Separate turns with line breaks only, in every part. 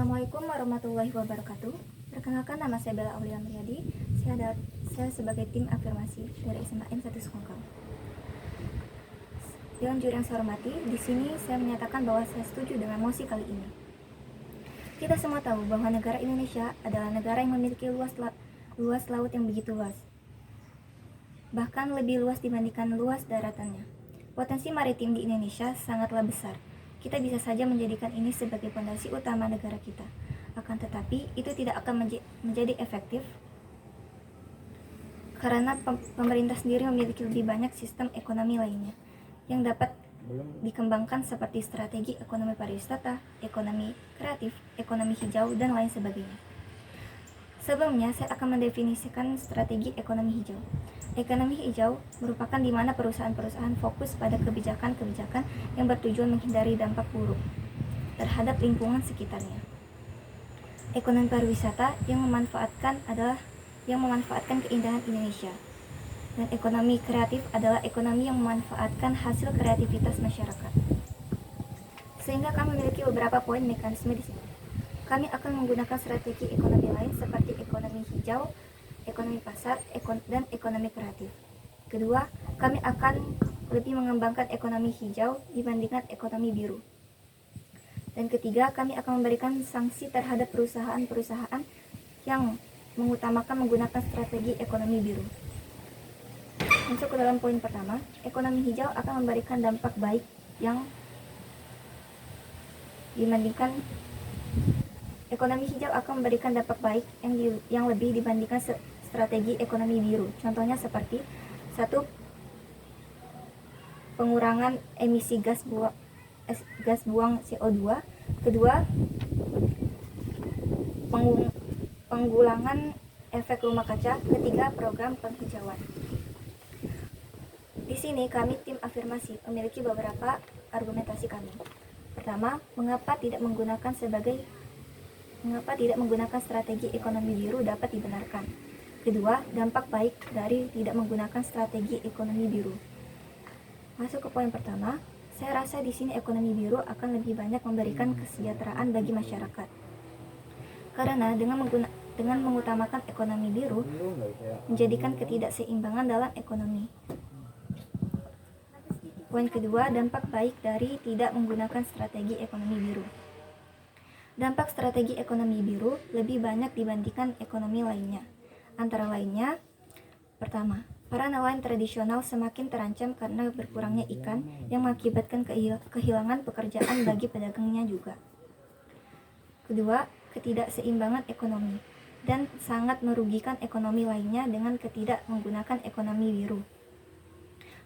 Assalamualaikum warahmatullahi wabarakatuh. Perkenalkan, nama saya Bella Aulia Meriadi. Saya sebagai tim afirmasi dari SMA N1 Sukongkang. Dewan juri yang saya hormati, di sini saya menyatakan bahwa saya setuju dengan mosi kali ini. Kita semua tahu bahwa negara Indonesia adalah negara yang memiliki luas laut yang begitu luas, bahkan lebih luas dibandingkan luas daratannya. Potensi maritim di Indonesia sangatlah besar. Kita bisa saja menjadikan ini sebagai fondasi utama negara kita. Akan tetapi, itu tidak akan menjadi efektif karena pemerintah sendiri memiliki lebih banyak sistem ekonomi lainnya yang dapat dikembangkan seperti strategi ekonomi pariwisata, ekonomi kreatif, ekonomi hijau, dan lain sebagainya. Sebelumnya, saya akan mendefinisikan strategi ekonomi hijau. Ekonomi hijau merupakan di mana perusahaan-perusahaan fokus pada kebijakan-kebijakan yang bertujuan menghindari dampak buruk terhadap lingkungan sekitarnya. Ekonomi pariwisata yang memanfaatkan keindahan Indonesia. Dan ekonomi kreatif adalah ekonomi yang memanfaatkan hasil kreativitas masyarakat. Sehingga kami memiliki beberapa poin mekanisme di sini. Kami akan menggunakan strategi ekonomi lain seperti ekonomi hijau, ekonomi pasar, dan ekonomi kreatif. Kedua, kami akan lebih mengembangkan ekonomi hijau dibandingkan ekonomi biru. Dan ketiga, kami akan memberikan sanksi terhadap perusahaan-perusahaan yang mengutamakan menggunakan strategi ekonomi biru. Masuk ke dalam poin pertama, ekonomi hijau akan memberikan dampak baik yang lebih dibandingkan strategi ekonomi biru. Contohnya seperti 1. Pengurangan emisi gas buang CO2. Kedua, penggulangan efek rumah kaca. Ketiga, program penghijauan. Di sini kami tim afirmasi memiliki beberapa argumentasi kami. Pertama, mengapa tidak menggunakan strategi ekonomi biru dapat dibenarkan. Kedua, dampak baik dari tidak menggunakan strategi ekonomi biru. Masuk ke poin pertama, saya rasa di sini ekonomi biru akan lebih banyak memberikan kesejahteraan bagi masyarakat. Karena dengan mengutamakan ekonomi biru, menjadikan ketidakseimbangan dalam ekonomi. Poin kedua, dampak baik dari tidak menggunakan strategi ekonomi biru. Dampak strategi ekonomi biru lebih banyak dibandingkan ekonomi lainnya. Antara lainnya, pertama, para nelayan tradisional semakin terancam karena berkurangnya ikan yang mengakibatkan kehilangan pekerjaan bagi pedagangnya juga. Kedua, ketidakseimbangan ekonomi dan sangat merugikan ekonomi lainnya dengan tidak menggunakan ekonomi biru.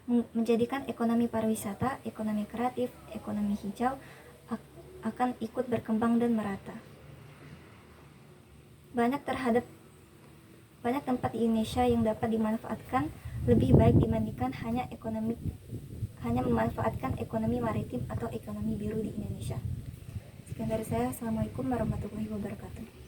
Menjadikan ekonomi pariwisata, ekonomi kreatif, ekonomi hijau akan ikut berkembang dan merata. Banyak tempat di Indonesia yang dapat dimanfaatkan lebih baik dibandingkan hanya memanfaatkan ekonomi maritim atau ekonomi biru di Indonesia. Sekian dari saya. Assalamualaikum warahmatullahi wabarakatuh.